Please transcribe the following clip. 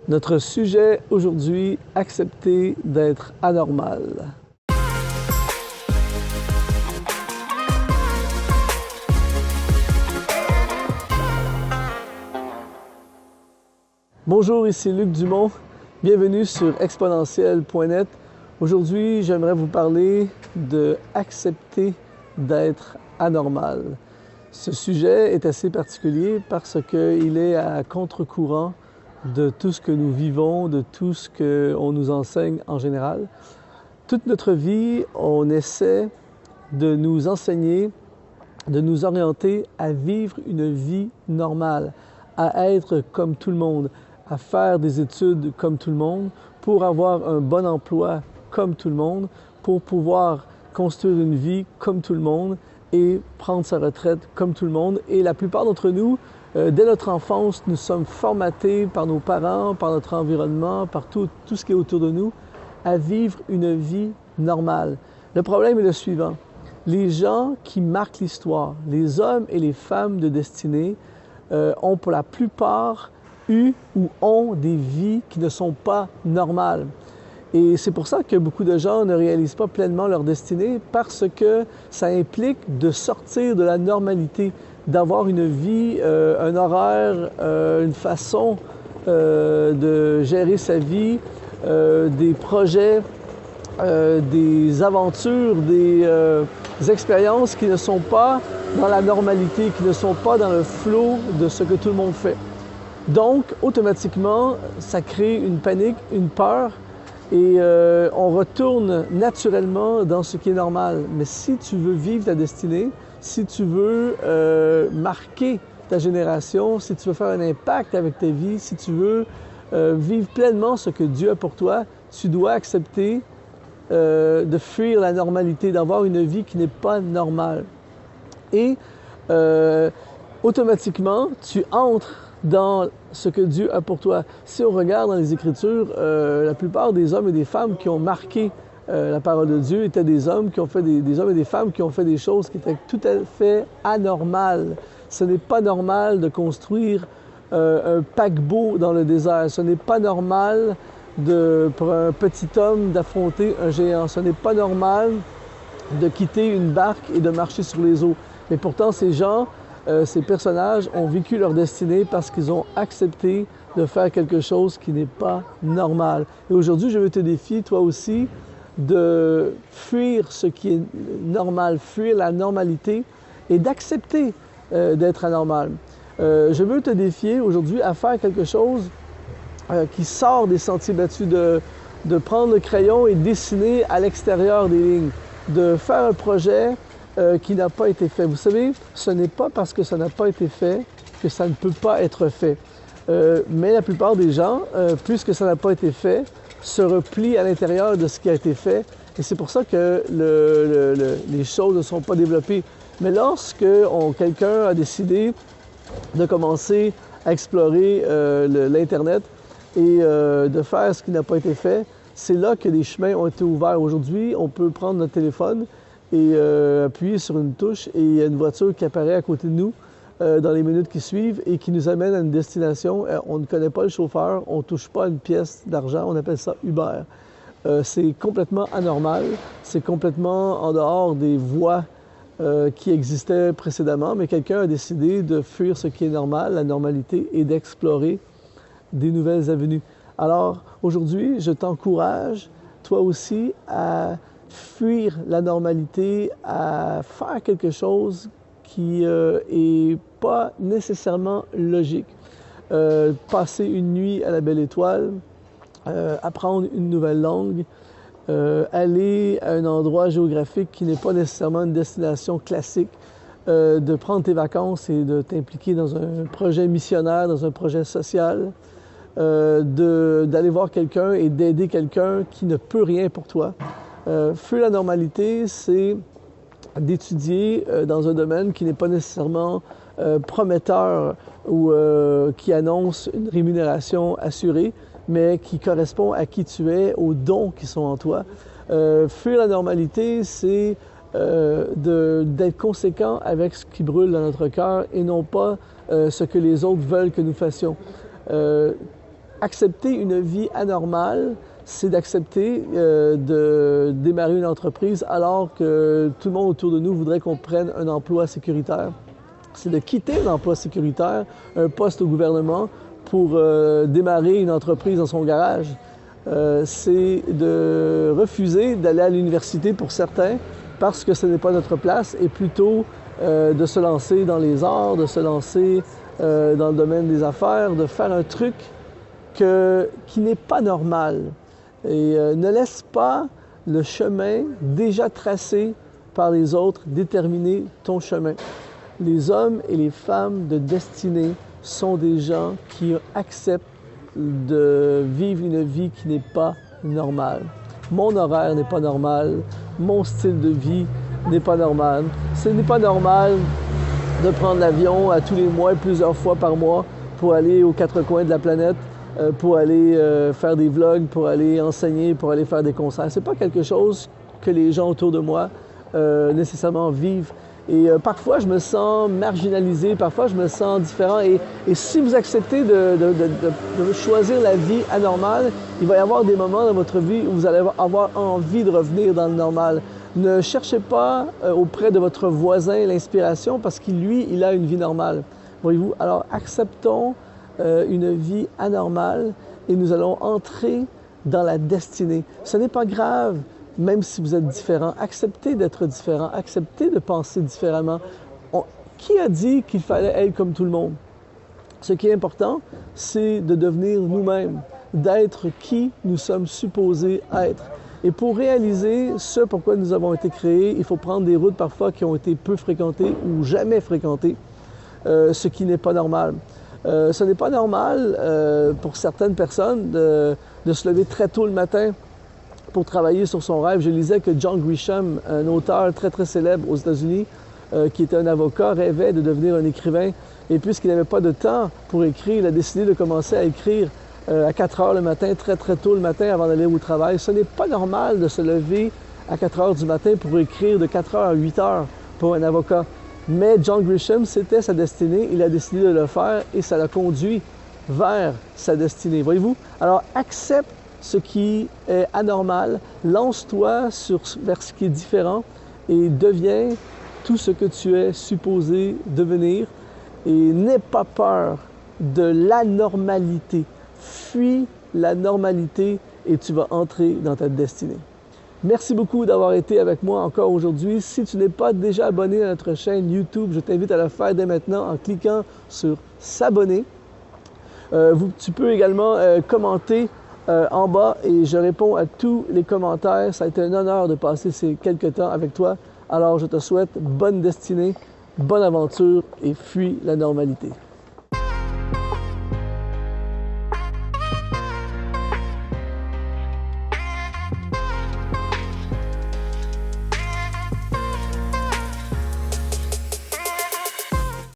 Notre sujet aujourd'hui, accepter d'être anormal. Bonjour, ici Luc Dumont. Bienvenue sur exponentiel.net. Aujourd'hui, j'aimerais vous parler de accepter d'être anormal. Ce sujet est assez particulier parce qu'il est à contre-courant de tout ce que nous vivons, de tout ce qu'on nous enseigne en général. Toute notre vie, on essaie de nous enseigner, de nous orienter à vivre une vie normale, à être comme tout le monde, à faire des études comme tout le monde, pour avoir un bon emploi comme tout le monde, pour pouvoir construire une vie comme tout le monde et prendre sa retraite comme tout le monde. Et la plupart d'entre nous, dès notre enfance, nous sommes formatés par nos parents, par notre environnement, par tout ce qui est autour de nous, à vivre une vie normale. Le problème est le suivant. Les gens qui marquent l'histoire, les hommes et les femmes de destinée, ont pour la plupart eu ou ont des vies qui ne sont pas normales. Et c'est pour ça que beaucoup de gens ne réalisent pas pleinement leur destinée, parce que ça implique de sortir de la normalité, d'avoir une vie, un horaire, une façon de gérer sa vie, des projets, des aventures, des expériences qui ne sont pas dans la normalité, qui ne sont pas dans le flot de ce que tout le monde fait. Donc, automatiquement, ça crée une panique, une peur, et on retourne naturellement dans ce qui est normal. Mais si tu veux vivre ta destinée, si tu veux marquer ta génération, si tu veux faire un impact avec ta vie, si tu veux vivre pleinement ce que Dieu a pour toi, tu dois accepter de fuir la normalité, d'avoir une vie qui n'est pas normale. Et automatiquement, tu entres dans ce que Dieu a pour toi. Si on regarde dans les Écritures, la plupart des hommes et des femmes qui ont marqué la parole de Dieu étaient des hommes qui ont fait des hommes et des femmes qui ont fait des choses qui étaient tout à fait anormales. Ce n'est pas normal de construire un paquebot dans le désert. Ce n'est pas normal pour un petit homme d'affronter un géant. Ce n'est pas normal de quitter une barque et de marcher sur les eaux. Mais pourtant, ces gens, ces personnages ont vécu leur destinée parce qu'ils ont accepté de faire quelque chose qui n'est pas normal. Et aujourd'hui, je veux te défier, toi aussi, de fuir ce qui est normal, fuir la normalité et d'accepter d'être anormal. Je veux te défier aujourd'hui à faire quelque chose qui sort des sentiers battus, de prendre le crayon et dessiner à l'extérieur des lignes, de faire un projet qui n'a pas été fait. Vous savez, ce n'est pas parce que ça n'a pas été fait que ça ne peut pas être fait. Mais la plupart des gens, puisque ça n'a pas été fait, se replient à l'intérieur de ce qui a été fait. Et c'est pour ça que les choses ne sont pas développées. Mais lorsque quelqu'un a décidé de commencer à explorer l'Internet et de faire ce qui n'a pas été fait, c'est là que des chemins ont été ouverts. Aujourd'hui, on peut prendre notre téléphone et appuyer sur une touche et il y a une voiture qui apparaît à côté de nous dans les minutes qui suivent et qui nous amène à une destination. On ne connaît pas le chauffeur, on ne touche pas une pièce d'argent, on appelle ça Uber. C'est complètement anormal, c'est complètement en dehors des voies qui existaient précédemment, mais quelqu'un a décidé de fuir ce qui est normal, la normalité, et d'explorer des nouvelles avenues. Alors aujourd'hui, je t'encourage, toi aussi, à fuir la normalité, à faire quelque chose qui est pas nécessairement logique. Passer une nuit à la Belle Étoile, apprendre une nouvelle langue, aller à un endroit géographique qui n'est pas nécessairement une destination classique, de prendre tes vacances et de t'impliquer dans un projet missionnaire, dans un projet social, d'aller voir quelqu'un et d'aider quelqu'un qui ne peut rien pour toi. Fuir la normalité, c'est d'étudier dans un domaine qui n'est pas nécessairement prometteur ou qui annonce une rémunération assurée, mais qui correspond à qui tu es, aux dons qui sont en toi. Fuir la normalité, c'est d'être conséquent avec ce qui brûle dans notre cœur et non pas ce que les autres veulent que nous fassions. accepter une vie anormale, c'est d'accepter de démarrer une entreprise alors que tout le monde autour de nous voudrait qu'on prenne un emploi sécuritaire. C'est de quitter l'emploi sécuritaire, un poste au gouvernement, pour démarrer une entreprise dans son garage. C'est de refuser d'aller à l'université pour certains parce que ce n'est pas notre place et plutôt de se lancer dans les arts, de se lancer dans le domaine des affaires, de faire un truc qui n'est pas normal. Et ne laisse pas le chemin déjà tracé par les autres déterminer ton chemin. Les hommes et les femmes de destinée sont des gens qui acceptent de vivre une vie qui n'est pas normale. Mon horaire n'est pas normal, mon style de vie n'est pas normal. Ce n'est pas normal de prendre l'avion à tous les mois, plusieurs fois par mois, pour aller aux quatre coins de la planète, pour aller faire des vlogs, pour aller enseigner, pour aller faire des concerts. C'est pas quelque chose que les gens autour de moi nécessairement vivent. Et parfois, je me sens marginalisé, parfois, je me sens différent. Et si vous acceptez de choisir la vie anormale, il va y avoir des moments dans votre vie où vous allez avoir envie de revenir dans le normal. Ne cherchez pas auprès de votre voisin l'inspiration parce qu'il, lui, il a une vie normale. Voyez-vous? Alors, acceptons une vie anormale et nous allons entrer dans la destinée. Ce n'est pas grave. Même si vous êtes différent, acceptez d'être différent, acceptez de penser différemment. Qui a dit qu'il fallait être comme tout le monde? Ce qui est important, c'est de devenir nous-mêmes, d'être qui nous sommes supposés être. Et pour réaliser ce pourquoi nous avons été créés, il faut prendre des routes parfois qui ont été peu fréquentées ou jamais fréquentées, ce qui n'est pas normal. Ce n'est pas normal pour certaines personnes de se lever très tôt le matin pour travailler sur son rêve. Je lisais que John Grisham, un auteur très, très célèbre aux États-Unis, qui était un avocat, rêvait de devenir un écrivain. Et puisqu'il n'avait pas de temps pour écrire, il a décidé de commencer à écrire à 4 heures le matin, très, très tôt le matin avant d'aller au travail. Ce n'est pas normal de se lever à 4 heures du matin pour écrire de 4 heures à 8 heures pour un avocat. Mais John Grisham, c'était sa destinée. Il a décidé de le faire et ça l'a conduit vers sa destinée. Voyez-vous? Alors, accepte ce qui est anormal, lance-toi vers ce qui est différent et deviens tout ce que tu es supposé devenir et n'aie pas peur de l'anormalité. Fuis la normalité et tu vas entrer dans ta destinée. Merci beaucoup d'avoir été avec moi encore aujourd'hui. Si tu n'es pas déjà abonné à notre chaîne YouTube, je t'invite à le faire dès maintenant en cliquant sur « S'abonner ». Tu peux également commenter en bas et je réponds à tous les commentaires. Ça a été un honneur de passer ces quelques temps avec toi. Alors je te souhaite bonne destinée, bonne aventure et fuis la normalité.